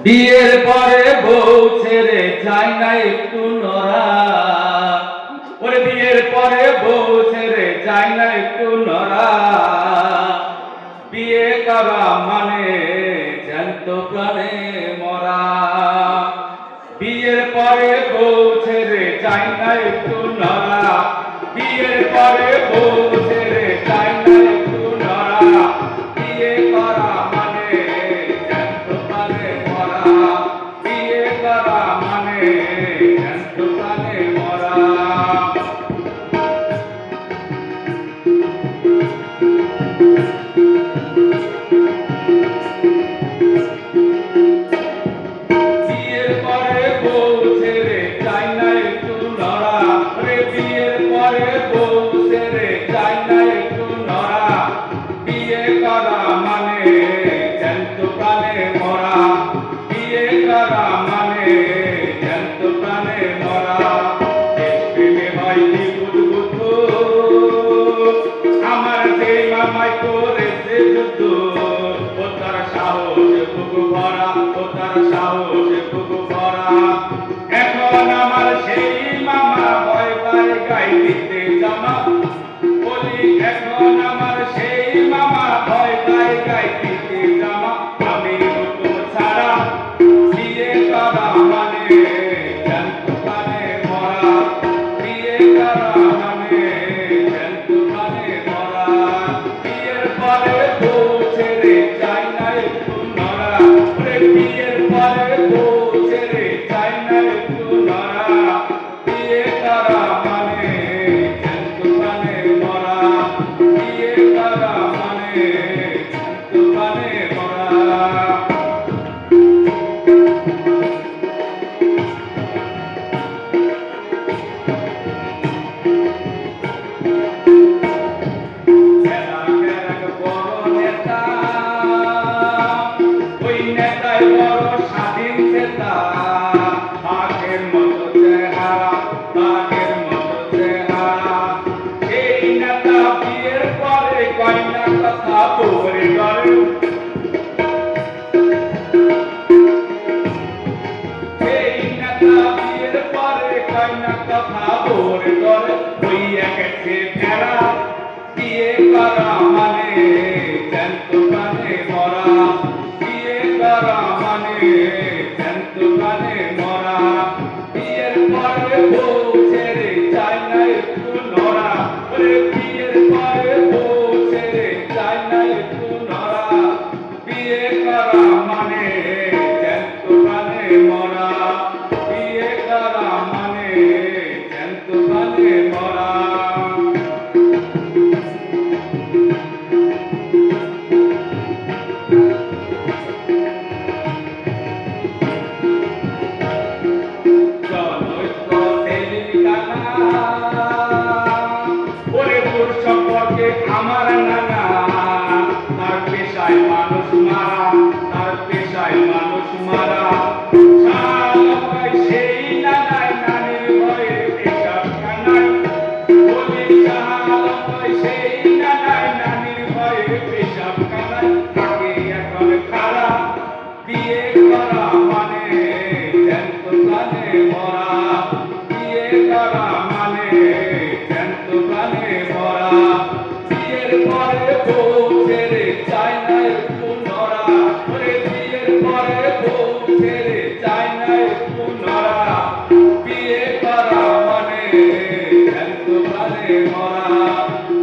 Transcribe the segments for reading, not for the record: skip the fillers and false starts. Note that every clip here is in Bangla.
বিয়ের পরে বউ ছেড়ে যায় না একটু নড়া। ওরে বিয়ের পরে বউ ছেড়ে যায় না একটু নড়া। বিয়ে করা মানে জ্যান্ত প্রাণে মরা। বিয়ের পরে বউ ছেড়ে যায় না একটু নড়া। বিয়ের পরে বউ ছেড়ে যায় না একটু নড়া। বিয়ে করা মানে জ্যান্ত প্রাণে মরা। বিয়ে করা মানে জ্যান্ত প্রাণে মরা। বিয়ের পরে বউ ছেড়ে যায় না একটু নড়া। বিয়ের পরে বউ ছেড়ে যায় না একটু নড়া। বিয়ে করা মানে জ্যান্ত প্রাণে মরা। বিয়ে করা মানে জ্যান্ত প্রাণে মরা। প্রেমে হয় কি বুদ্ধ আমার যে মামাই করেছে যুদ্ধ। ও তার সাহস বুক ভরা, ও তার সাহস বুক ভরা। এখন আমার সেই মামা ভয় পায় গাই দিতে জামা। বলি এখন আমার সেই মামা ভয় পায় গাই দিতে জামা। আমি হুকুম ছাড়া বিয়ে করা মানে জ্যান্ত প্রাণে মরা। বিয়ে করা মানে জ্যান্ত প্রাণে মরা। বিয়ের পরে বউ ছেড়ে যায় না একটু নড়া। বিয়ের পরে বউ ছেড়ে যায় না একটু নড়া। বিয়ে করা মানে জ্যান্ত প্রাণে মরা। বিয়ে করা মানে জ্যান্ত প্রাণে মরা। ওই নেতাই বড় স্বাধীন নেতা। বাঘের মতো চেহারা, বাঘের মতো চেহারা। এই নেতা বিয়ের পরে কয় না কথা বউরে ডরে। এই নেতা বিয়ের পরে কয় না কথা বউরে ডরে। ওই একেছে ফেরা। বিয়ে করা মানে জ্যান্ত প্রাণে মরা। বিয়ে করা মানে জ্যান্ত প্রাণে মরা। বিয়ের পরে বউ ছেড়ে যায় না একটু নড়া। বিয়ের পরে বউ ছেড়ে যায় না একটু নড়া। বিয়ে করা মানে জ্যান্ত প্রাণে মরা। বিয়ে করা মানে জ্যান্ত প্রাণে মরা। সম্পর্কে আমার নানা তার পেশায় মানুষ মারা। তার পেশায় মানুষ মারা। সেই নানায় নানির ভয়ে পেশাব কানায়। বলি সেই নানায় নানির ভয়ে পেশাব কানায়। তাকে এখন খারা। বিয়ে করা মানে জ্যান্ত প্রাণে মরা। বিয়ে করা মানে জ্যান্ত প্রাণে মরা। বিয়ের পরে বউ ছেড়ে যায় না একটু নড়া। বিয়ের পরে বউ ছেড়ে যায় না একটু নড়া। বিয়ে করা মানে জ্যান্ত প্রাণে মরা।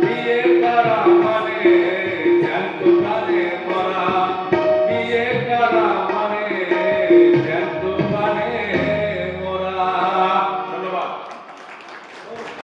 বিয়ে করা মানে জ্যান্ত প্রাণে মরা। বিয়ে করা মানে